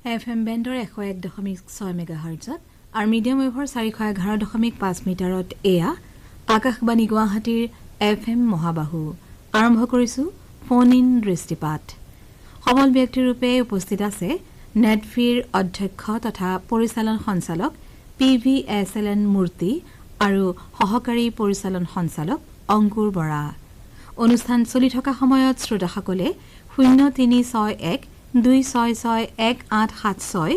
FM বেণ্ডৰ 101.6 মেগাহাৰ্টজত আৰু medium ৱেভৰ 411.5 মিটাৰত এয়া আকাশবাণী গুৱাহাটীৰ FM মহাবাহু আৰম্ভ কৰিছোঁ ফোন ইন দৃষ্টিপাত। সমল ব্যক্তিৰূপে উপস্থিত আছে নেটফিৰ অধ্যক্ষ তথা পৰিচালন সঞ্চালক PVSLN মূৰ্তি আৰু সহকাৰী পৰিচালন সঞ্চালক অংকুৰ বৰা। অনুষ্ঠান চলি থকা সময়ত শ্ৰোতাসকলে 0361266186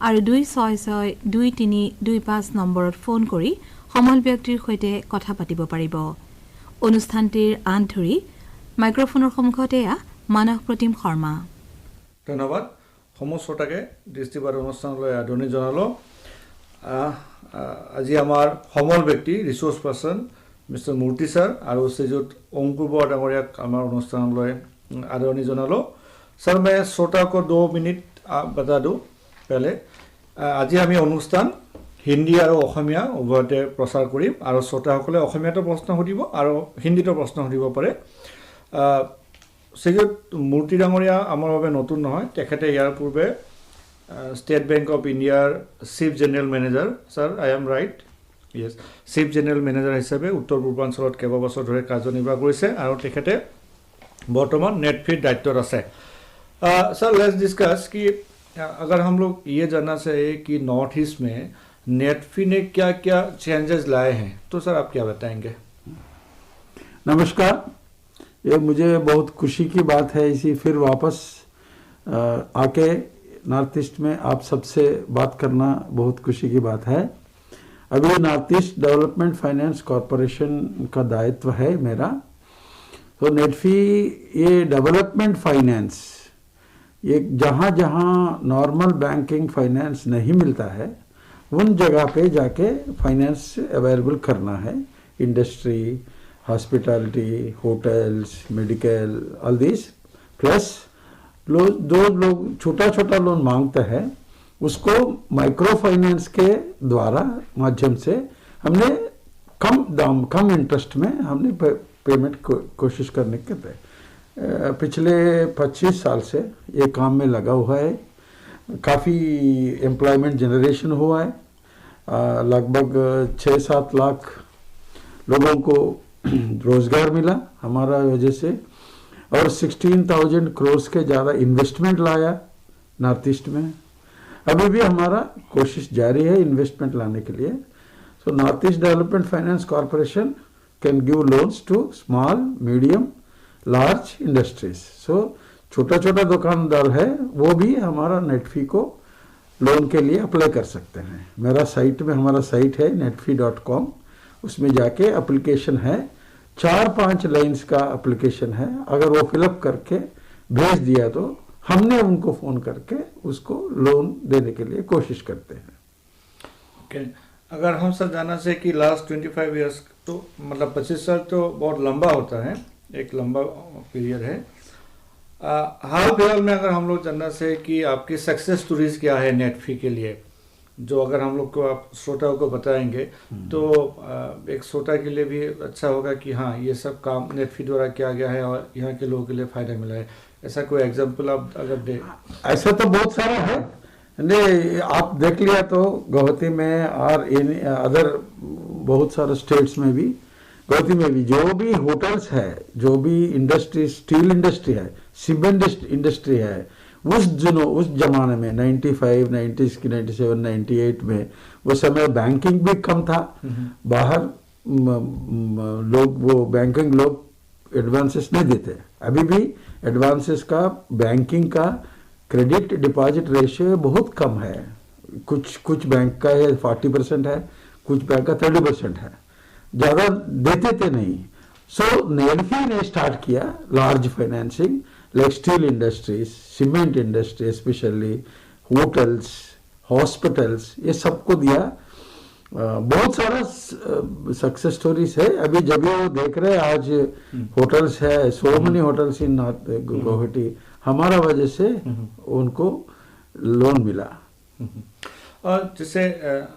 আৰু 26623225 নম্বৰত ফোন কৰি সমল ব্যক্তিৰ সৈতে কথা পাতিব পাৰিব। অনুষ্ঠানটিৰ আঁত ধৰি মাইক্ৰফোনৰ সন্মুখত এয়া মানস প্ৰতিম শৰ্মা। ধন্যবাদ। সমস্যাটাকে দৃষ্টিপাত অনুষ্ঠানলৈ আদৰণি জনালোঁ। আজি আমাৰ সমল ব্যক্তি ৰিচোৰ্চ পাৰ্চন মিষ্টাৰ মূৰ্তি ছাৰ আৰু শ্ৰীযুত অংকুৰ বৰা ডাঙৰীয়াক আমাৰ অনুষ্ঠানলৈ आदरणी जनालो। सर मैं श्रोता को 2 मिनट बता दूँ पहले। आज आमी अनुष्ठान हिंदी और अসমীয়া उभयते प्रचार करिम और श्रोताসকলে অসমীয়াটো प्रश्न सुधिब और हिंदीतो प्रश्न सुधिब पारे। श्रीयुत मूर्ति डांगरिया आमार भावे नतुन নহয়, तेखेते यार पूर्वे स्टेट बैंक ऑफ इंडियार chief general manager. Sir I am right? Yes, chief general manager हिसाबे उत्तर पूर्वांचल केइबा बছৰ ধৰি কাৰ্যনিৰ্বাহ কৰিছে আৰু তেখেতে बर्तमान नेटफिट दायित्व আছে। सर लेट्स डिस्कस कि अगर हम लोग ये जानना चाहिए कि नॉर्थ ईस्ट में नेटफी ने क्या क्या चेंजेस लाए हैं, तो सर आप क्या बताएंगे? नमस्कार। ये मुझे बहुत खुशी की बात है इसी फिर वापस आके नॉर्थ ईस्ट में आप सबसे बात करना बहुत खुशी की बात है। अभी north east development finance corporation का दायित्व है मेरा। तो नेटफी ये डेवलपमेंट फाइनेंस, ये जहाँ जहाँ नॉर्मल बैंकिंग फाइनेंस नहीं मिलता है उन जगह पे जाके फाइनेंस अवेलेबल करना है। Industry, hospitality, hotels, medical, all this plus दो लोग छोटा छोटा लोन मांगते हैं उसको माइक्रो फाइनेंस के द्वारा माध्यम से हमने कम इंटरेस्ट में हमने पेमेंट कोशिश करने के थे। पिछले 25 साल से ये काम में लगा हुआ है। काफ़ी एम्प्लॉयमेंट जनरेशन हुआ है। लगभग 6-7 लाख लोगों को रोज़गार मिला हमारा वजह से और 16,000 करोड़ के ज़्यादा इन्वेस्टमेंट लाया नॉर्थ ईस्ट में। अभी भी हमारा कोशिश जारी है इन्वेस्टमेंट लाने के लिए। So north east development finance corporation can give loans to small, medium, large industries. So छोटा छोटा दुकानदार है वो भी हमारा नेटफी को लोन के लिए अप्लाई कर सकते हैं। मेरा साइट में हमारा साइट है netfi.com, उसमें जाके एप्लीकेशन है, 4-5 लाइन्स का एप्लीकेशन है। अगर वो फिलअप करके भेज दिया तो हमने उनको फ़ोन करके उसको लोन देने के लिए कोशिश करते हैं। okay. अगर हम सर जानना चाहिए कि लास्ट 25 ईयर्स तो मतलब 25 साल तो बहुत लंबा होता है, एक लंबा पीरियड है। हाल फिलहाल में अगर हम लोग जानना चाहिए कि आपकी सक्सेस स्टोरीज क्या है नेटफी के लिए, जो अगर हम लोग को आप श्रोताओं को बताएंगे तो एक श्रोता के लिए भी अच्छा होगा कि हाँ ये सब काम नेटफी द्वारा किया गया है और यहाँ के लोगों के लिए फ़ायदा मिला है। ऐसा कोई एग्जाम्पल आप अगर दे? ऐसा तो बहुत सारा है। नहीं, आप देख लिया तो गुवाहाटी में और इन अदर बहुत सारे स्टेट्स में भी, गुवाहाटी में भी जो भी होटल्स है, जो भी इंडस्ट्री, स्टील इंडस्ट्री है, सीमेंट इंडस्ट्री है, उस जमाने में 95, 90s की 97, 98 में वो समय बैंकिंग भी कम था। बाहर लोग वो बैंकिंग लोग एडवांसेस नहीं देते। अभी भी एडवांसेस का बैंकिंग का क्रेडिट डिपॉजिट रेशियो बहुत कम है। कुछ बैंक का है 40% है, कुछ बैंक का 30% है, ज़्यादा देते थे नहीं। सो नेटफी ने स्टार्ट किया large financing like steel industries, cement industry, specially hotels, hospitals, ये सबको दिया। बहुत सारा सक्सेस स्टोरीज है। अभी जब वो देख रहे हैं आज होटल्स है, सो मेनी होटल्स इन गुवाहाटी, हमारा वजह से उनको लोन मिला। और जैसे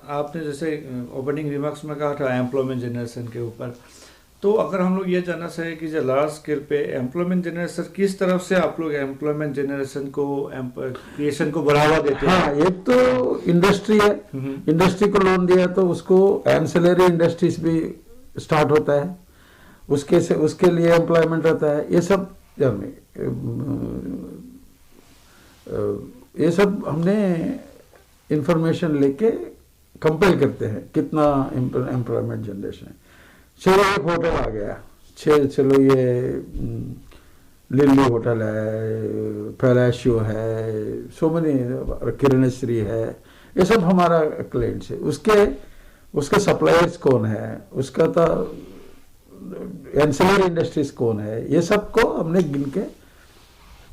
आपने जैसे ओपनिंग रिमार्क्स में कहा था एम्प्लॉयमेंट जनरेशन के ऊपर, तो अगर हम लोग ये जानना चाहें कि जो लार्ज स्केल पे एम्प्लॉयमेंट जनरेशन किस तरफ से आप लोग एम्प्लॉयमेंट जनरेशन को क्रिएशन को बढ़ावा देते हैं? हाँ, एक तो इंडस्ट्री है, इंडस्ट्री को लोन दिया तो उसको एंसिलरी इंडस्ट्रीज भी स्टार्ट होता है, उसके लिए एम्प्लॉयमेंट रहता है। ये सब हमने इंफॉर्मेशन लेके कंपेयर करते हैं कितना एम्प्लॉयमेंट जनरेशन है। चलो एक होटल आ गया, चलो ये लिली होटल है, पैलेशियो है, सो मेनी, किरणश्री है, ये सब हमारा क्लाइंट्स है। उसके सप्लायर्स कौन है, उसका तो एंसिलरी इंडस्ट्रीज कौन है, ये सब को हमने गिन के,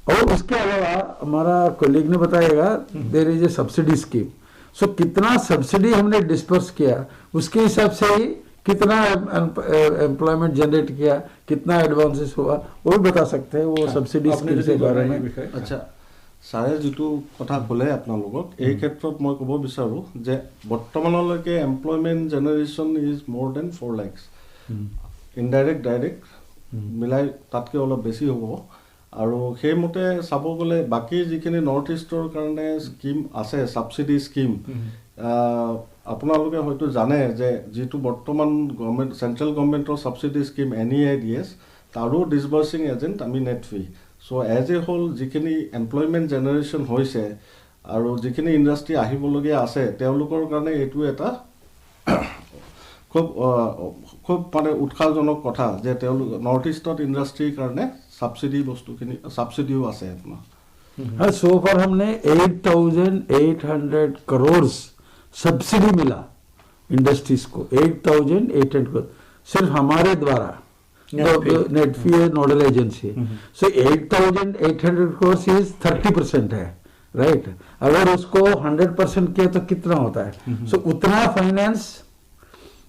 और उसके अलावा हमारा कोलीग ने बताएगा there is a subsidy scheme. So कितना सब्सिडी हमने डिस्पर्स किया, उसके हिसाब से ही कितना एम्प्लॉयमेंट जनरेट किया, कितना एडवांसेस हुआ, वो भी बता सकते हैं वो सब्सिडी स्कीम के बारे में। আচ্ছা, ছাৰে যিটো কথা ক'লে আপোনালোকক, এই ক্ষেত্ৰত মই ক'ব বিচাৰোঁ যে বৰ্তমানলৈকে এমপ্লয়মেণ্ট জেনেৰেশ্যন ইজ মোৰ দেন 4 lakhs। ইনডাইৰেক্ট ডাইৰেক্ট মিলাই তাতকৈ অলপ বেছি হ'ব। আৰু সেইমতে চাব গ'লে বাকী যিখিনি নৰ্থ ইষ্টৰ কাৰণে স্কিম আছে, ছাবচিডি স্কিম, আপোনালোকে হয়তো জানে যে যিটো বৰ্তমান গভৰ্ণমেণ্ট, চেণ্ট্ৰেল গভৰ্ণমেণ্টৰ ছাবচিডি স্কিম NEIDS, তাৰো ডিছবাৰ্চিং এজেণ্ট আমি NEDFi. So' as a whole যিখিনি এমপ্লয়মেণ্ট জেনেৰেশ্যন হৈছে আৰু যিখিনি ইণ্ডাষ্ট্ৰী আহিবলগীয়া আছে, তেওঁলোকৰ কাৰণে এইটো এটা খুব মানে উৎসাহজনক কথা যে তেওঁলোক নৰ্থ ইষ্টত ইণ্ডাষ্ট্ৰীৰ কাৰণে ছাবচিডিও আছে আপোনাৰ। हाँ, सो फार हमने 8,800 करोड़ सब्सिडी मिला इंडस्ट्रीज को, 8,800 करोड़ सिर्फ हमारे द्वारा, NEDFi nodal agency. So 8,800 crore is 30% है, राइट। अगर उसको 100% किया तो कितना होता है? सो उतना फाइनेंस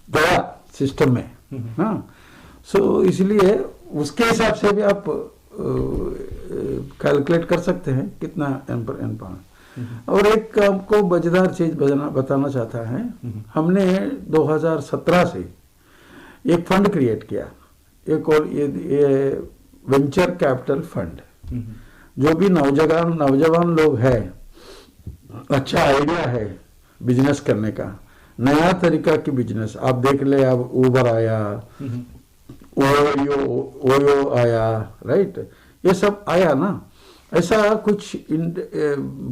गया सिस्टम में। हाँ, सो इसलिए उसके हिसाब से भी आप कैलकुलेट कर सकते हैं कितना एम्प्लॉयमेंट। और एक आपको मजेदार चीज बताना चाहता है, हमने 2017 से एक फंड क्रिएट किया, एक और ये वेंचर कैपिटल फंड। जो भी नौजवान लोग हैं, अच्छा आइडिया है बिजनेस करने का, नया तरीका की बिजनेस, आप देख ले, अब उबर आया, ओयो आया, राइट, ये सब आया ना। ऐसा कुछ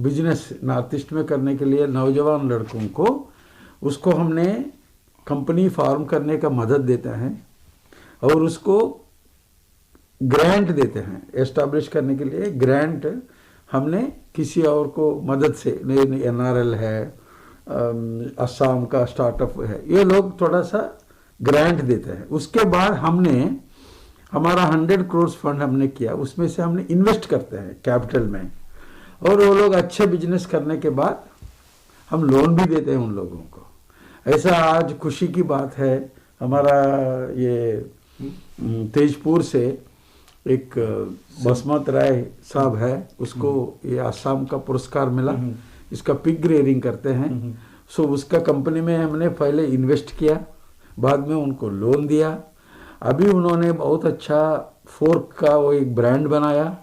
बिजनेस नॉर्थ ईस्ट में करने के लिए नौजवान लड़कों को, उसको हमने कंपनी फॉर्म करने का मदद देते हैं और उसको ग्रांट देते हैं। एस्टैब्लिश करने के लिए ग्रांट हमने किसी और को मदद से, NRL है, असम का स्टार्टअप है, ये लोग थोड़ा सा ग्रांट देते हैं। उसके बाद हमने हमारा 100 करोड़ फंड हमने किया, उसमें से हमने इन्वेस्ट करते हैं कैपिटल में, और वो लोग अच्छे बिजनेस करने के बाद हम लोन भी देते हैं उन लोगों को। ऐसा आज खुशी की बात है, हमारा ये तेजपुर से एक बसमत राय साहब है, उसको ये आसाम का पुरस्कार मिला, इसका पिग रेयरिंग करते हैं। सो उसका कंपनी में हमने पहले इन्वेस्ट किया, बाद में उनको लोन दिया। अभी उन्होंने बहुत अच्छा फोर्क का वो एक ब्रांड बनाया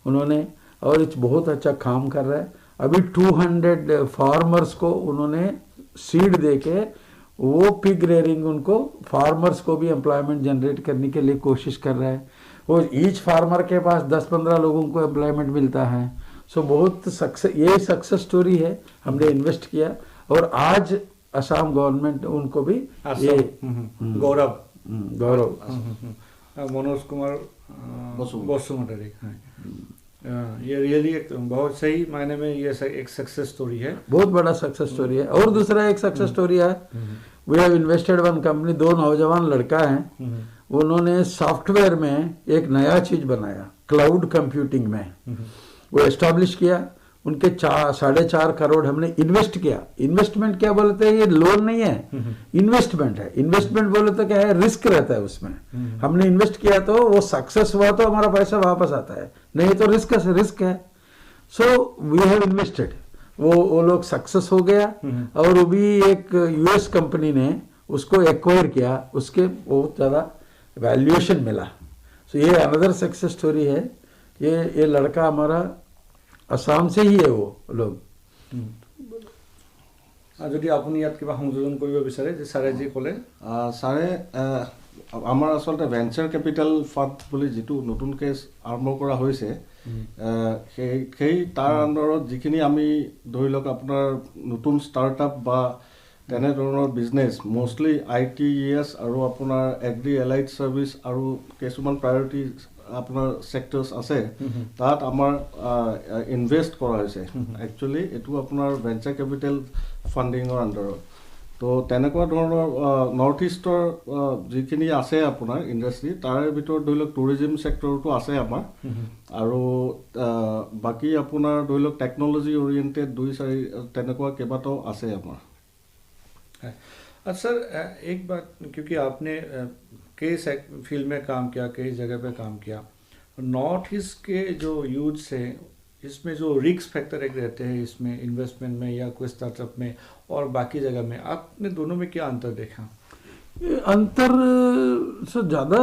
उन्होंने, और बहुत अच्छा काम कर रहा है। अभी 200 फार्मर्स को उन्होंने सीड देके, वो पिग रेयरिंग, उनको फार्मर्स को भी एम्प्लॉयमेंट जनरेट करने के लिए कोशिश कर रहा है। वो ईच फार्मर के पास 10-15 लोगों को एम्प्लॉयमेंट मिलता है। सो बहुत ये सक्सेस स्टोरी है, हमने इन्वेस्ट किया, और आज असम गवर्नमेंट उनको भी ये गौरव मनोज कुमार बसुमतारी, ये रियली एक बहुत सही मायने में ये एक सक्सेस स्टोरी है, बहुत बड़ा सक्सेस स्टोरी है। और दूसरा एक सक्सेस स्टोरी है, we have invested one company, 2 नौजवान लड़का हैं, उन्होंने सॉफ्टवेयर में एक नया चीज बनाया, क्लाउड कंप्यूटिंग में वो एस्टैब्लिश किया। उनके 4.5 करोड़ हमने इन्वेस्ट किया। इन्वेस्टमेंट क्या बोलते हैं, ये लोन नहीं है, इन्वेस्टमेंट है। इन्वेस्टमेंट बोले तो क्या है, रिस्क रहता है उसमें। हमने इन्वेस्ट किया तो वो सक्सेस हुआ तो हमारा पैसा वापस आता है, नहीं तो रिस्क है। सो वी हैव इन्वेस्टेड, वो लोग सक्सेस हो गया, और वो भी एक US कंपनी ने उसको एक्वायर किया, उसके बहुत ज्यादा वैल्यूएशन मिला। सो ये अनदर सक्सेस स्टोरी है। ये लड़का हमारा असम से ही है वो लोग। যদি আপুনি ইয়াত কিবা সংযোজন কৰিব বিচাৰে যে ছাৰে যি ক'লে ছাৰে আমাৰ আচলতে ভেঞ্চাৰ কেপিটেল ফাণ্ড বুলি যিটো নতুনকৈ আৰম্ভ কৰা হৈছে, সেই তাৰ আণ্ডাৰত যিখিনি আমি ধৰি লওক আপোনাৰ নতুন ষ্টাৰ্টআপ বা তেনেধৰণৰ বিজনেছ, মষ্টলি ITES আৰু আপোনাৰ এগ্ৰি এলাইড ছাৰ্ভিচ আৰু কিছুমান প্ৰায়ৰিটি আপোনাৰ ছেক্টৰ্ছ আছে, তাত আমাৰ ইনভেষ্ট কৰা হৈছে। একচুৱেলি এইটো আপোনাৰ ভেঞ্চাৰ কেপিটেল ফাণ্ডিঙৰ আণ্ডাৰত। তো তেনেকুৱা ধৰণৰ নৰ্থ ইষ্টৰ যিখিনি আছে আপোনাৰ ইণ্ডাষ্ট্ৰী, তাৰে ভিতৰত ধৰি লওক টুৰিজিম ছেক্টৰটো আছে আমাৰ, আৰু বাকী আপোনাৰ ধৰি লওক টেকন'লজি অৰিয়েণ্টেড 2-4 তেনেকুৱা কেইবাটাও আছে আমাৰ। अच्छा सर, एक बात, क्योंकि आपने कई फील्ड में काम किया, कई जगह पे काम किया, नॉर्थ ईस्ट के जो यूथ्स है इसमें जो रिस्क फैक्टर एक रहते हैं इसमें इन्वेस्टमेंट में या कोई स्टार्टअप में और बाकी जगह में, आपने दोनों में क्या अंतर देखा? अंतर से ज़्यादा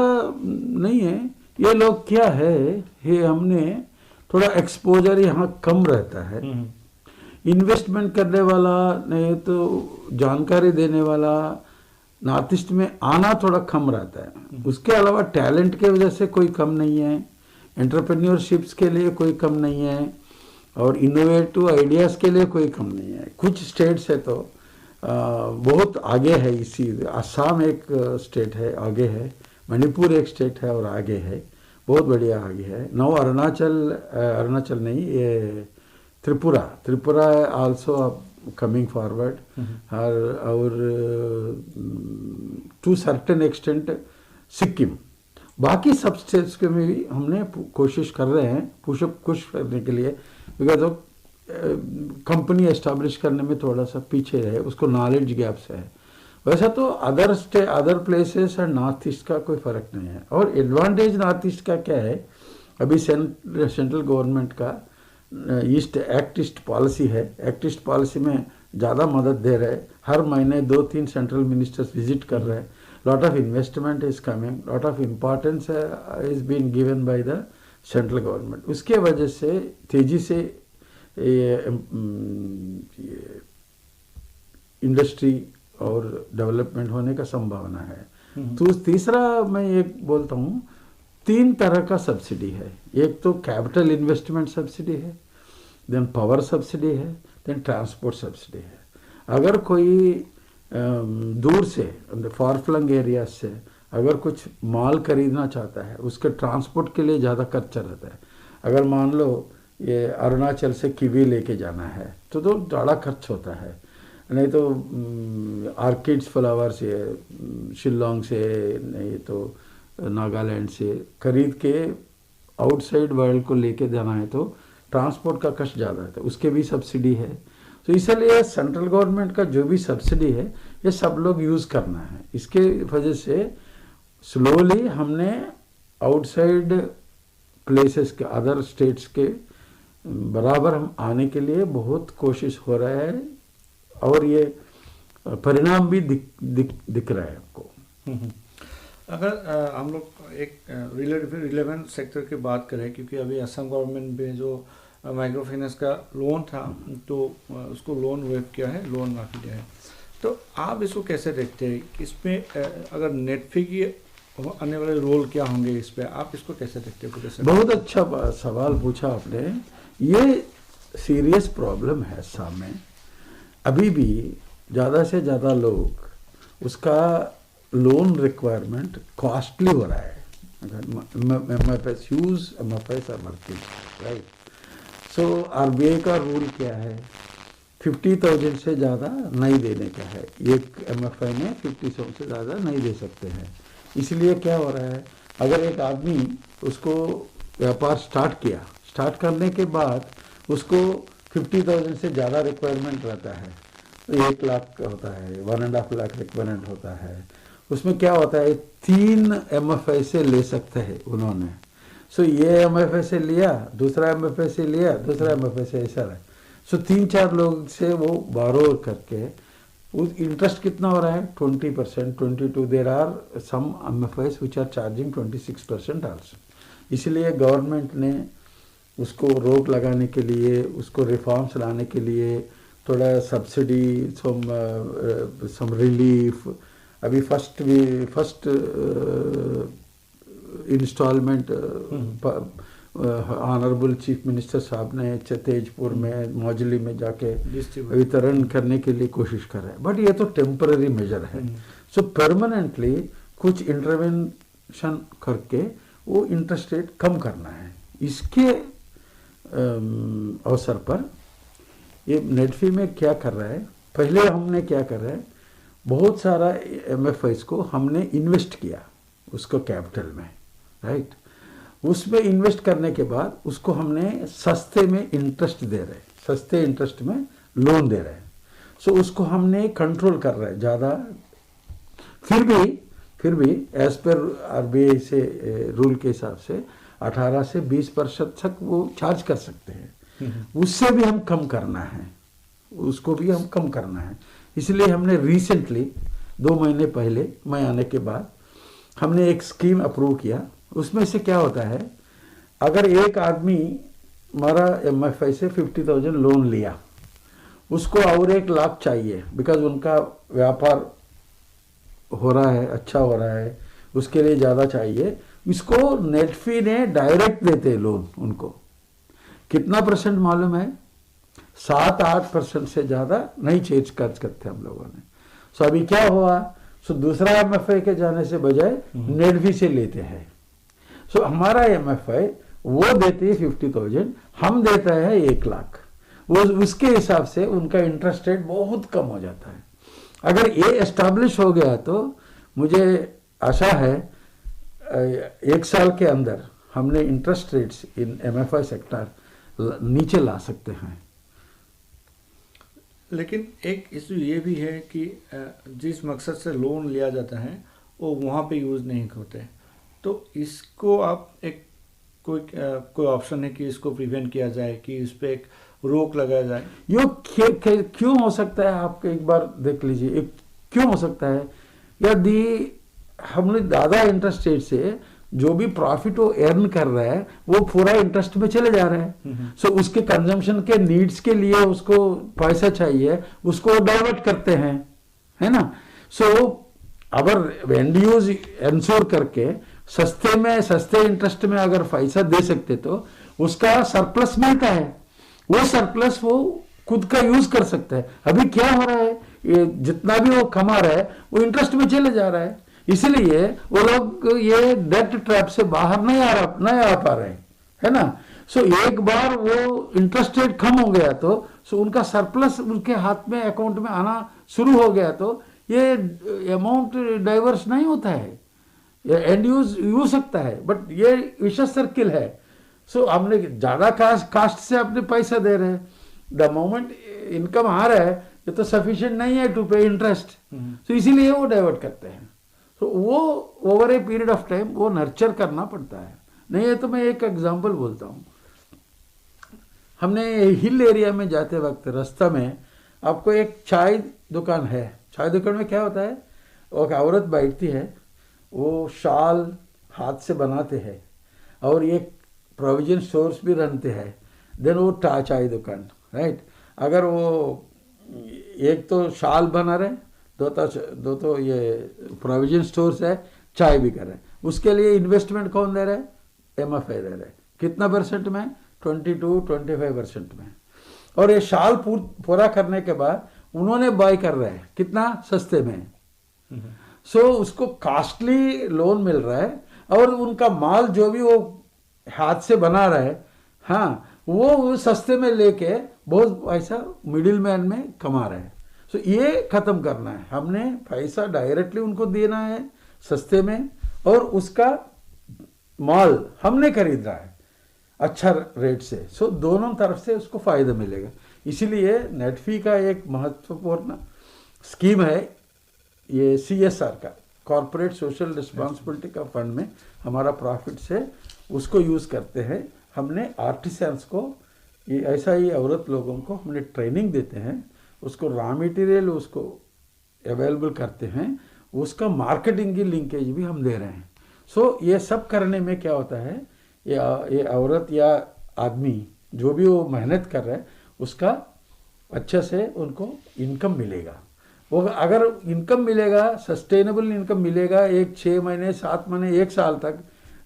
नहीं है। ये लोग क्या है, ये हमने थोड़ा एक्सपोजर यहाँ कम रहता है। इन्वेस्टमेंट करने वाला नहीं तो जानकारी देने वाला नॉर्थ ईस्ट में आना थोड़ा कम रहता है। उसके अलावा टैलेंट के वजह से कोई कम नहीं है, एंटरप्रेन्योरशिप्स के लिए कोई कम नहीं है, और इनोवेटिव आइडियाज़ के लिए कोई कम नहीं है। कुछ स्टेट्स है तो बहुत आगे है। इसी असम एक स्टेट है, आगे है, मणिपुर एक स्टेट है और आगे है, बहुत बढ़िया आगे है। नौ अरुणाचल नहीं, ये त्रिपुरा आल्सो कमिंग फॉरवर्ड, और टू सर्टेन एक्सटेंट सिक्किम। बाकी सब स्टेट्स के में भी हमने कोशिश कर रहे हैं पुश करने के लिए, बिकॉज ऑफ कंपनी एस्टैब्लिश करने में थोड़ा सा पीछे रहे, उसको नॉलेज गैप्स है। वैसा तो other places and north east का कोई फ़र्क नहीं है। और एडवांटेज नॉर्थ ईस्ट का क्या है, अभी सेंट्रल गवर्नमेंट का एक्ट ईस्ट पॉलिसी है। एक्ट ईस्ट पॉलिसी में ज़्यादा मदद दे रहे, हर महीने 2-3 सेंट्रल मिनिस्टर्स विजिट कर रहे हैं। Lot of investment is coming, lot of importance is been given by the central government. उसके वजह से तेज़ी से इंडस्ट्री और डेवलपमेंट होने का संभावना है। तो तीसरा मैं ये बोलता हूँ, 3 तरह का सब्सिडी है। एक तो कैपिटल इन्वेस्टमेंट सब्सिडी है, देन पावर सब्सिडी है, देन ट्रांसपोर्ट सब्सिडी है। अगर कोई दूर से फार फ्लंग एरिया से अगर कुछ माल खरीदना चाहता है, उसके ट्रांसपोर्ट के लिए ज़्यादा खर्चा रहता है। अगर मान लो ये अरुणाचल से कीवी लेके जाना है तो ज़्यादा खर्च होता है। नहीं तो आर्किड्स फ्लावर से, शिलोंग से, नहीं तो नागालैंड से खरीद के आउटसाइड वर्ल्ड को लेके जाना है तो ट्रांसपोर्ट का कष्ट ज़्यादा है, तो उसके भी सब्सिडी है। तो इसलिए सेंट्रल गवर्नमेंट का जो भी सब्सिडी है ये सब लोग यूज़ करना है। इसके वजह से स्लोली हमने आउटसाइड प्लेसेस के, अदर स्टेट्स के बराबर हम आने के लिए बहुत कोशिश हो रहा है, और ये परिणाम भी दिख रहा है हमको। अगर हम लोग एक रिलेवेंट सेक्टर की बात करें, क्योंकि अभी असम गवर्नमेंट में जो माइक्रो फाइनेंस का लोन था तो उसको लोन वेव किया है, लोन माफ़ी दिया है, तो आप इसको कैसे देखते हैं? इसमें अगर नेटफी की आने वाले रोल क्या होंगे इस पर, आप इसको कैसे देखते हो? बहुत अच्छा सवाल पूछा आपने। ये सीरियस प्रॉब्लम है सामने। अभी भी ज़्यादा से ज़्यादा लोग उसका लोन रिक्वायरमेंट कॉस्टली हो रहा है। MFIs are working, right? So RBI का रूल क्या है, 50,000 से ज़्यादा नहीं देने का है। एक MFI में 50,000 से ज़्यादा नहीं दे सकते हैं। इसलिए क्या हो रहा है, अगर एक आदमी उसको व्यापार स्टार्ट करने के बाद उसको 50,000 से ज़्यादा रिक्वायरमेंट रहता है, तो 1 लाख होता है, 1.5 लाख रिक्वायरमेंट होता है। उसमें क्या होता है, 3 MFI से ले सकते हैं उन्होंने। सो ये MFI से लिया, दूसरा MFI से लिया, दूसरा MFI से, ऐसा है। सो 3-4 लोग से वो बारो करके उस इंटरेस्ट कितना हो रहा है 20%, 22। There are some MFIs which are charging 26% also. इसलिए गवर्नमेंट ने उसको रोक लगाने के लिए, उसको रिफॉर्म्स लाने के लिए थोड़ा सब्सिडी, सम रिलीफ, अभी first instalment honourable chief minister साहब ने तेजपुर में, मौजली में जाके वितरण करने के लिए कोशिश कर रहे हैं। बट ये तो टेम्पररी मेजर है। सो परमानेंटली कुछ इंटरवेंशन करके वो इंटरेस्ट रेट कम करना है। इसके अवसर पर ये नेटफी में क्या कर रहा है, पहले हमने क्या कर रहा है, बहुत सारा MFIs को हमने इन्वेस्ट किया उसको कैपिटल में, राइट। उसमें इन्वेस्ट करने के बाद उसको हमने सस्ते में इंटरेस्ट दे रहे, सस्ते इंटरेस्ट में लोन दे रहे हैं। सो उसको हमने कंट्रोल कर रहे हैं ज़्यादा। फिर भी एज पर RBI से रूल के हिसाब से 18 से 20% तक वो चार्ज कर सकते हैं। उससे भी हम कम करना है, उसको भी हम कम करना है। इसलिए हमने रिसेंटली 2 महीने पहले मैं आने के बाद हमने एक स्कीम अप्रूव किया। उसमें से क्या होता है, अगर एक आदमी हमारा MFI से 50,000 लोन लिया, उसको और 1 लाख चाहिए, बिकॉज उनका व्यापार हो रहा है, अच्छा हो रहा है, उसके लिए ज़्यादा चाहिए। इसको नेटफी ने डायरेक्ट देते लोन उनको। कितना % मालूम है? 7-8% से ज़्यादा नहीं चेंज खर्च करते हम लोगों ने। सो अभी क्या हुआ, सो दूसरा MFI के जाने से बजाय नेटफी से लेते हैं। सो हमारा MFI वो देते हैं 50,000, हम देता है 1 लाख। वो उसके हिसाब से उनका इंटरेस्ट रेट बहुत कम हो जाता है। अगर ये एस्टैब्लिश हो गया तो मुझे आशा है 1 साल के अंदर हमने इंटरेस्ट रेट्स इन MFI सेक्टर नीचे ला सकते हैं। लेकिन एक इशू ये भी है कि जिस मकसद से लोन लिया जाता है वो वहाँ पे यूज़ नहीं होते, तो इसको आप एक कोई ऑप्शन है कि इसको प्रिवेंट किया जाए, कि इस पर एक रोक लगाया जाए? यो क्यों हो सकता है, आप एक बार देख लीजिए क्यों हो सकता है। यदि हमने ज़्यादा इंटरेस्ट रेट से जो भी प्रॉफिट वो अर्न कर रहा है वो पूरा इंटरेस्ट में चले जा रहा है। सो उसके कंजम्पशन के नीड्स के लिए उसको पैसा चाहिए, उसको डाइवर्ट करते हैं, है ना। सो अगर एंड यूज इंश्योर करके सस्ते इंटरेस्ट में अगर पैसा दे सकते तो उसका सरप्लस मिलता है, वो सरप्लस वो खुद का यूज कर सकता है। अभी क्या हो रहा है, ये जितना भी वो कमा रहा है वो इंटरेस्ट में चले जा रहा है। इसलिए वो लोग ये डेट ट्रैप से बाहर नहीं आ पा रहे, है ना। सो एक बार वो इंटरेस्ट रेट कम हो गया तो उनका सरप्लस उनके हाथ में अकाउंट में आना शुरू हो गया तो ये अमाउंट डाइवर्स नहीं होता है, ये एंड यूज सकता है। बट ये विशेष सर्किल है। सो हमने ज़्यादा कास्ट से अपने पैसा दे रहे हैं, द मोमेंट इनकम आ रहा है ये तो सफिशिएंट नहीं है टू पे इंटरेस्ट, तो इसीलिए वो डाइवर्ट करते हैं। तो वो over a period of time वो नर्चर करना पड़ता है। नहीं है तो मैं एक एग्जांपल बोलता हूँ। हमने हिल एरिया में जाते वक्त रास्ता में आपको एक चाय दुकान है। चाय दुकान में क्या होता है, एक औरत बैठती है, वो शाल हाथ से बनाते हैं और एक प्रोविजन स्टोर्स भी रनते हैं। देन वो चाय दुकान, राइट। अगर वो एक तो शाल बना रहे, दो तो ये प्रोविजन स्टोर्स है, चाय भी कर रहे हैं, उसके लिए इन्वेस्टमेंट कौन दे रहा है? MFI दे रहे हैं। कितना % में? 22-25% में। और ये शाल पूरा करने के बाद उन्होंने बाय कर रहे हैं कितना? सस्ते में। सो उसको कॉस्टली लोन मिल रहा है और उनका माल जो भी वो हाथ से बना रहा है, हाँ, वो सस्ते में लेके बहुत पैसा मिडिल मैन में कमा रहे हैं। सो ये खत्म करना है। हमने पैसा डायरेक्टली उनको देना है सस्ते में, और उसका माल हमने खरीद रहा है अच्छा रेट से। सो दोनों तरफ से उसको फायदा मिलेगा। इसीलिए नेटफी का एक महत्वपूर्ण स्कीम है ये CSR का, कॉर्पोरेट सोशल रिस्पॉन्सिबिलिटी का फंड में हमारा प्रॉफिट से उसको यूज़ करते हैं। हमने आर्टिसंस को, ये ऐसा ही औरत लोगों को हमने ट्रेनिंग देते हैं, उसको रॉ मटेरियल उसको अवेलेबल करते हैं, उसका मार्केटिंग की लिंकेज भी हम दे रहे हैं। सो ये सब करने में क्या होता है, ये औरत या आदमी जो भी वो मेहनत कर रहा है उसका अच्छे से उनको इनकम मिलेगा। वो अगर इनकम मिलेगा, सस्टेनेबल इनकम मिलेगा 6 महीने 7 महीने 1 साल तक,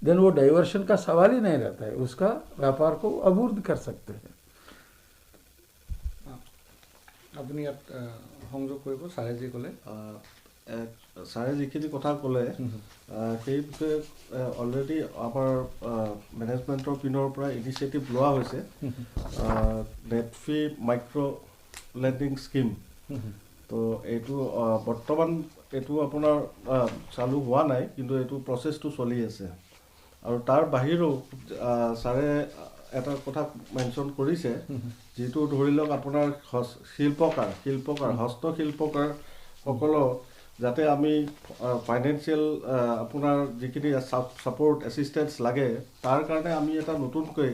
देन वो डाइवर्शन का सवाल ही नहीं रहता है, उसका व्यापार को अवरुद्ध कर सकते हैं। আপুনি ইয়াত সংযোগ কৰিব ছাৰে ক'লে ছাৰে যিখিনি কথা ক'লে সেই বিষয়ে অলৰেডি আমাৰ মেনেজমেণ্টৰ পিনৰ পৰা ইনিচিয়েটিভ লোৱা হৈছে। Net free micro' lending scheme, তো এইটো বৰ্তমান এইটো আপোনাৰ চালু হোৱা নাই, কিন্তু এইটো প্ৰচেছটো চলি আছে। আৰু তাৰ বাহিৰেও ছাৰে এটা কথা মেনশ্যন কৰিছে, যিটো ধৰি লওক আপোনাৰ শিল্পকাৰ হস্তশিল্পকাৰসকলক যাতে আমি ফাইনেন্সিয়েল আপোনাৰ যিখিনি ছাপোৰ্ট এছিষ্টেঞ্চ লাগে, তাৰ কাৰণে আমি এটা নতুনকৈ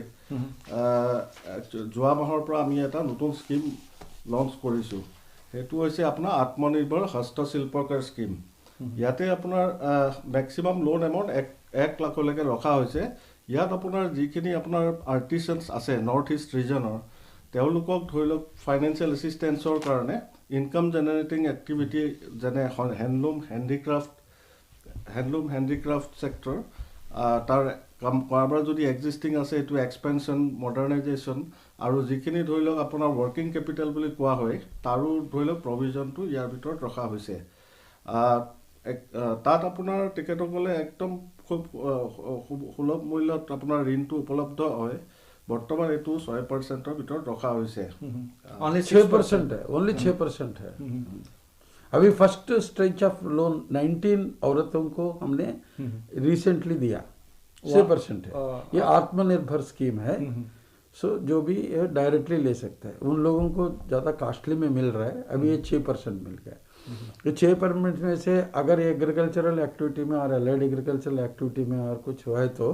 যোৱা মাহৰ পৰা আমি এটা নতুন স্কিম লঞ্চ কৰিছোঁ। সেইটো হৈছে আপোনাৰ আত্মনিৰ্ভৰ হস্তশিল্পকাৰ স্কিম। ইয়াতে আপোনাৰ মেক্সিমাম লোন এমাউণ্ট 1 লাখলৈকে ৰখা হৈছে। ইয়াত আপোনাৰ যিখিনি আপোনাৰ আৰ্টিচানছ আছে নৰ্থ ইষ্ট ৰিজনৰ, তেওঁলোকক ধৰি লওক ফাইনেন্সিয়েল এছিষ্টেঞ্চৰ কাৰণে ইনকাম জেনেৰেটিং এক্টিভিটি যেনে হেণ্ডলুম হেণ্ডিক্ৰাফ্ট ছেক্টৰ, তাৰ কাৰোবাৰ যদি এক্সিষ্টিং আছে সেইটো এক্সপেনশ্যন মডাৰ্ণাইজেশ্যন, আৰু যিখিনি ধৰি লওক আপোনাৰ ৱৰ্কিং কেপিটেল বুলি কোৱা হয় তাৰো ধৰি লওক প্ৰভিজনটো ইয়াৰ ভিতৰত ৰখা হৈছে। তাত আপোনাৰ তেখেতসকলে একদম খুব সুলভ মূল্যত আপোনাৰ ঋণটো উপলব্ধ হয়। বৰ্তমান এইটো 6% ভিতৰত रखा হৈছে। ओनली 6% है, ओनली 6% है। अभी फर्स्ट स्टेज ऑफ लोन 19 औरतों को हमने रिसेंटली दिया, 6% है। ये आत्मनिर्भर स्कीम है। सो जो भी ये डायरेक्टली ले सकता है, उन लोगों को ज़्यादा कॉस्टली में मिल रहा है, अभी ये 6% मिल गया। ये 6% में से अगर एग्रीकल्चरल एक्टिविटी में और अलाइड एग्रीकल्चरल एक्टिविटी में और कुछ हुआ है तो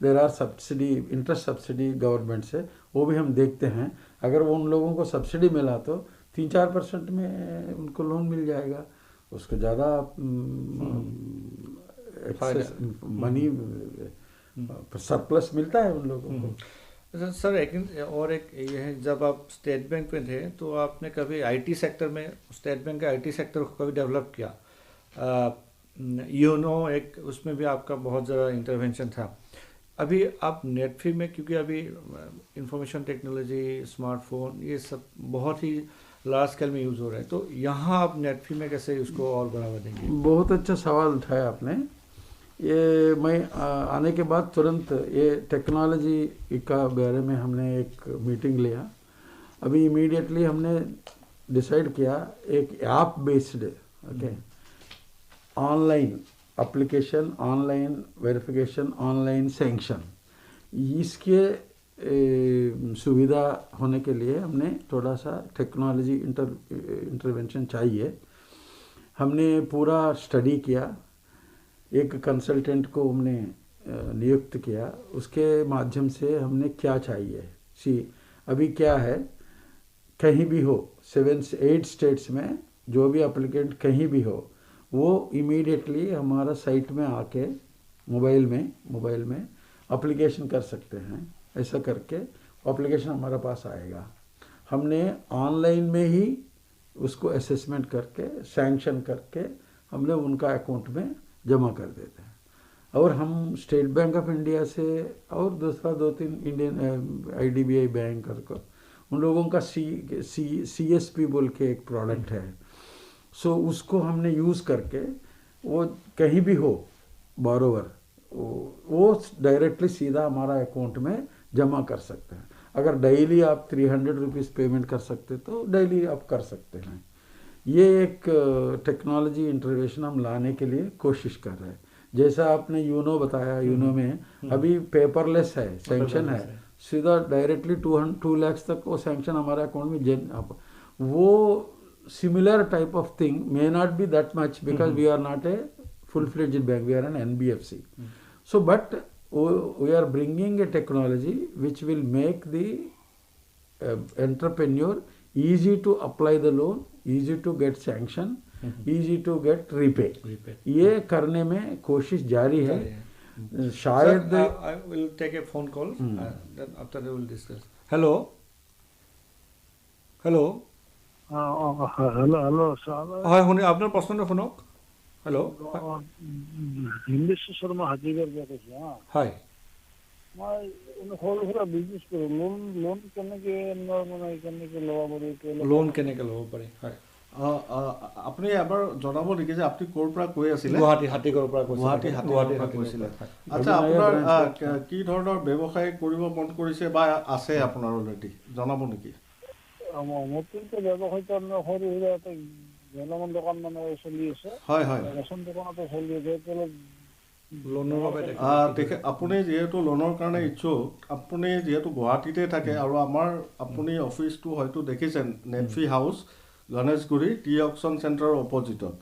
there are subsidy, interest subsidy government से, वो भी हम देखते हैं। अगर उन लोगों को सब्सिडी मिला तो 3-4% में उनको लोन मिल जाएगा, उसको ज़्यादा मनी सरप्लस मिलता है उन लोगों को। सर एक ये है, जब आप स्टेट बैंक में थे तो आपने कभी आईटी सेक्टर में, स्टेट बैंक के आईटी सेक्टर को कभी डेवलप किया? यूनो एक, उसमें भी आपका बहुत ज़्यादा इंटरवेंशन था। अभी आप नेटफ्री में, क्योंकि अभी इंफॉर्मेशन टेक्नोलॉजी, स्मार्टफोन, ये सब बहुत ही लार्ज स्केल में यूज़ हो रहा है, तो यहाँ आप नेटफ्री में कैसे उसको और बढ़ावा देंगे? बहुत अच्छा सवाल उठाया आपने। ये मैं आने के बाद तुरंत ये टेक्नोलॉजी का बारे में हमने एक मीटिंग लिया। अभी इमीडिएटली हमने डिसाइड किया एक app based, okay, online application, online verification, online sanction, इसके सुविधा होने के लिए हमने थोड़ा सा टेक्नोलॉजी इंटरवेंशन चाहिए। हमने पूरा स्टडी किया, एक कंसल्टेंट को हमने नियुक्त किया, उसके माध्यम से हमने क्या चाहिए, अभी क्या है, कहीं भी हो 7-8 स्टेट्स में जो भी एप्लीकेंट कहीं भी हो, वो इमीडिएटली हमारा साइट में आके मोबाइल में एप्लीकेशन कर सकते हैं। ऐसा करके एप्लीकेशन हमारा पास आएगा, हमने ऑनलाइन में ही उसको असेसमेंट करके सैंक्शन करके हमने उनका अकाउंट में जमा कर देते हैं। और हम स्टेट बैंक ऑफ इंडिया से और दूसरा 2-3 इंडियन IDBI बैंक को, उन लोगों का CSP बोल के एक प्रोडक्ट है, सो उसको हमने यूज़ करके वो कहीं भी हो बोरोवर, वो डायरेक्टली सीधा हमारा अकाउंट में जमा कर सकते हैं। अगर डेली आप 300 रुपीज़ पेमेंट कर सकते तो डेली आप कर सकते हैं। ये एक टेक्नोलॉजी इंटरवेंशन हम लाने के लिए कोशिश कर रहे हैं। जैसा आपने यूनो बताया, यूनो में अभी पेपरलेस है, सैंक्शन है, सीधा डायरेक्टली 2 लाख तक वो सैंक्शन हमारे अकाउंट में वो similar type of thing may not be that much because we are not a full-fledged bank, we are an NBFC. So but we are bringing a technology which will make the entrepreneur easy to apply the loan, easy to get sanction, easy to get repay. Repaid. ये करने में कोशिश जारी है। शायद I will take a phone call. Then after we will discuss. Hello. Hello. Hello' sir হয় শুনি আপোনাৰ প্ৰশ্নটো শুনক। হেল্ল' হিন্দেশ্বৰ শৰ্মা হাতীগাঁৱৰ পৰা কৈছোঁ হা। হয় মই সৰু সুৰা বিজনেছ কৰোঁ। লোন কেনেকৈ ল'ব পাৰি? লোন কেনেকৈ ল'ব পাৰি? হয় আপুনি এবাৰ জনাব নেকি যে আপুনি ক'ৰ পৰা কৈ আছিলে? গুৱাহাটী হাতীগড়ৰ পৰা কৈছিলে। গুৱাহাটী হাতীগড়ৰ পৰা কৈছিলে। আচ্ছা, আপোনাৰ কি ধৰণৰ ব্যৱসায় কৰিব মন কৰিছে বা আছে আপোনাৰ অলৰেডি, জনাব নেকি? মোৰতো ব্যৱসায়টো সৰু সুৰা এটা গেলামাল দোকান মানে চলি আছে। হয় হয়। ৰেচন দোকানতো চলি আছে। লোনৰ বাবে আপুনি যিহেতু লোনৰ কাৰণে ইচ্ছুক, আপুনি যিহেতু গুৱাহাটীতে থাকে আৰু আমাৰ আপুনি অফিচটো হয়তো দেখিছে নেটফি হাউচ গণেশগুৰি টি অকশ্যন চেণ্টাৰৰ অপজিটত।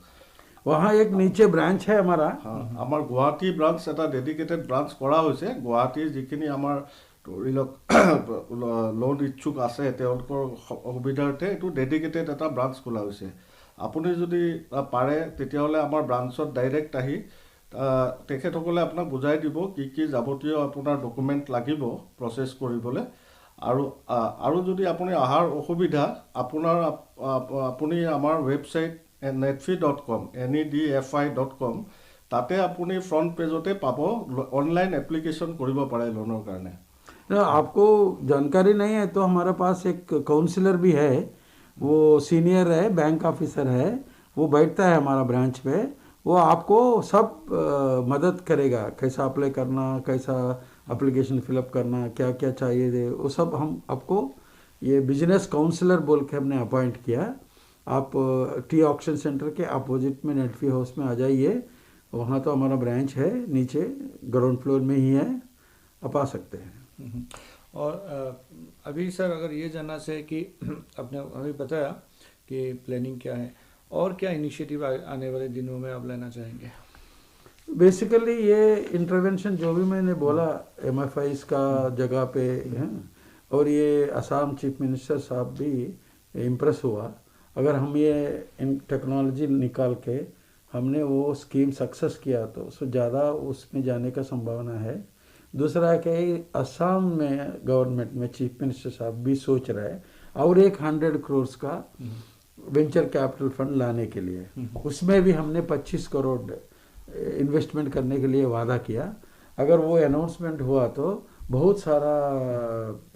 वहाँ एक नीचे ब्रांच है हमारा। আমাৰ গুৱাহাটী ব্ৰাঞ্চ এটা ডেডিকেটেড ব্ৰাঞ্চ কৰা হৈছে। গুৱাহাটীৰ যিখিনি আমাৰ ধৰি লওক লোন ইচ্ছুক আছে তেওঁলোকৰ সুবিধাৰ্থে এইটো ডেডিকেটেড এটা ব্ৰাঞ্চ খোলা হৈছে। আপুনি যদি পাৰে তেতিয়াহ'লে আমাৰ ব্ৰাঞ্চত ডাইৰেক্ট আহি তেখেতসকলে আপোনাক বুজাই দিব কি কি যাৱতীয় আপোনাৰ ডকুমেণ্ট লাগিব প্ৰচেছ কৰিবলৈ। আৰু যদি আপুনি অহাৰ অসুবিধা আপুনি আমাৰ ৱেবছাইট netfi.com nedfi.com তাতে আপুনি ফ্ৰণ্ট পেজতে পাব অনলাइन এপ্লিকেশ্যন কৰিব পাৰে লোনৰ কাৰণে। आपको जानकारी नहीं है तो हमारे पास एक काउंसलर भी है, वो सीनियर है, बैंक ऑफिसर है, वो बैठता है हमारा ब्रांच पे। वो आपको सब मदद करेगा, कैसा अप्लाई करना, कैसा एप्लीकेशन फिलअप करना, क्या क्या चाहिए, वो सब हम आपको ये बिजनेस काउंसलर बोल के हमने अपॉइंट किया। आप टी ऑक्शन सेंटर के अपोजिट में नेटफी हाउस में आ जाइए, वहाँ तो हमारा ब्रांच है, नीचे ग्राउंड फ्लोर में ही है, आप आ सकते हैं। और अभी सर अगर ये जानना चाहिए कि आपने अभी बताया कि प्लानिंग क्या है और क्या इनिशिएटिव आने वाले दिनों में आप लेना चाहेंगे? बेसिकली ये इंटरवेंशन जो भी मैंने बोला MFIs का जगह पे है, और ये असम चीफ मिनिस्टर साहब भी इम्प्रेस हुआ। अगर हम ये टेक्नोलॉजी निकाल के हमने वो स्कीम सक्सेस किया तो ज़्यादा उसमें जाने का संभावना है। दूसरा कि असम में गवर्नमेंट में चीफ मिनिस्टर साहब भी सोच रहे हैं और 100 करोड़ का वेंचर कैपिटल फंड लाने के लिए। उसमें भी हमने 25 करोड़ इन्वेस्टमेंट करने के लिए वादा किया। अगर वो अनाउंसमेंट हुआ तो बहुत सारा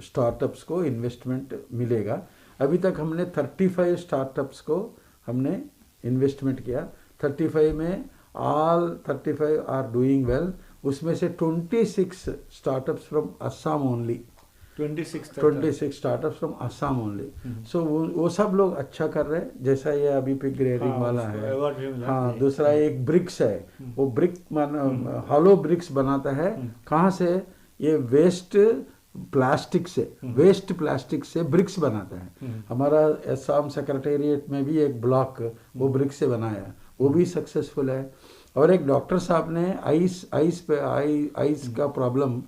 स्टार्टअप्स को इन्वेस्टमेंट मिलेगा। अभी तक हमने 35 स्टार्टअप्स को हमने इन्वेस्टमेंट किया। 35 में ऑल 35 आर डूइंग वेल। उसमें से 26 startups from Assam only. 26 startups from Assam only. So वो सब लोग अच्छा कर रहे हैं। जैसा ये अभी पिग ग्रेडिंग वाला है। हाँ, दूसरा एक ब्रिक्स है, वो ब्रिक हॉलो ब्रिक्स बनाता है। कहाँ से? ये वेस्ट प्लास्टिक से ब्रिक्स बनाता है। हमारा असम सेक्रेटेरिएट में भी एक ब्लॉक वो ब्रिक्स से बनाया, वो भी सक्सेसफुल है। और एक डॉक्टर साहब ने आइस का प्रॉब्लम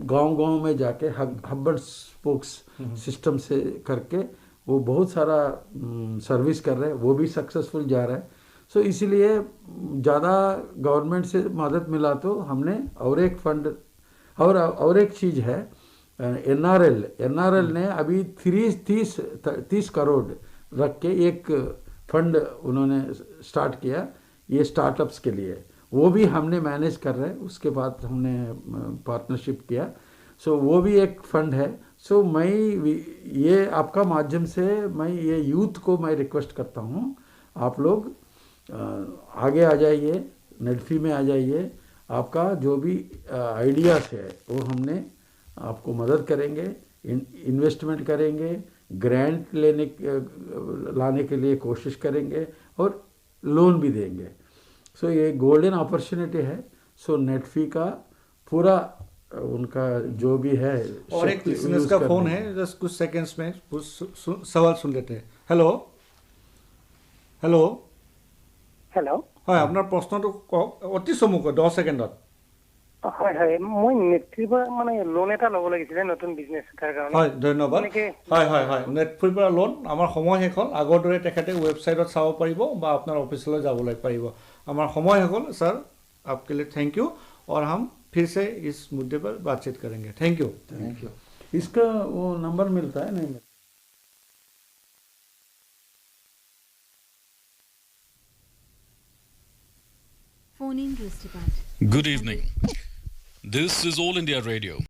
गांव में जाके हब एंड स्पोक्स सिस्टम से करके वो बहुत सारा सर्विस कर रहे हैं, वो भी सक्सेसफुल जा रहा है। सो इसीलिए ज़्यादा गवर्नमेंट से मदद मिला तो हमने और एक फंड और एक चीज़ है NRL ने अभी 30 करोड़ रख के एक फंड उन्होंने स्टार्ट किया ये स्टार्टअप्स के लिए। वो भी हमने मैनेज कर रहे हैं। उसके बाद हमने पार्टनरशिप किया। सो वो भी एक फंड है। सो मैं ये आपका माध्यम से मैं ये यूथ को मैं रिक्वेस्ट करता हूँ, आप लोग आगे आ जाइए, नेटफी में आ जाइए। आपका जो भी आइडियाज़ है वो हमने आपको मदद करेंगे, इन्वेस्टमेंट करेंगे, ग्रांट लाने के लिए कोशिश करेंगे और लोन भी देंगे। सो ये गोल्डन अपॉर्चुनिटी है। सो नेटफी का पूरा उनका जो भी है। और एक लिसनर्स का फोन है, जस्ट कुछ सेकंड्स में सवाल सुन लेते हैं। हेलो हेलो हेलो হয়, আপনার প্রশ্নটো কক অতি চমুকৈ 10 সেকেন্ডত। হয় হয় মই নেটফ্লিৰ পৰা মানে লোন এটা ল'ব লাগিছিলে নতুন বিজনেছ এটাৰ কাৰণে হয় ধন্যবাদ এনেকৈ হয় হয় হয় নেটফ্লিৰ পৰা লোন আমাৰ সময় শেষ হ'ল আগৰ দৰে তেখেতে ৱেবছাইটত চাব পাৰিব বা আপোনাৰ অফিচলৈ যাবলৈ পাৰিব আমাৰ সময় শেষ হ'ল ছাৰ आपके लिए थैंक यू और हम फिर से इस मुद्दे पर बातचीत करेंगे थैंक यू थैंक यू इसका वो नंबर मिलता है नहीं मिलता फोन इन दृष्टिपात Good evening. This is All India Radio.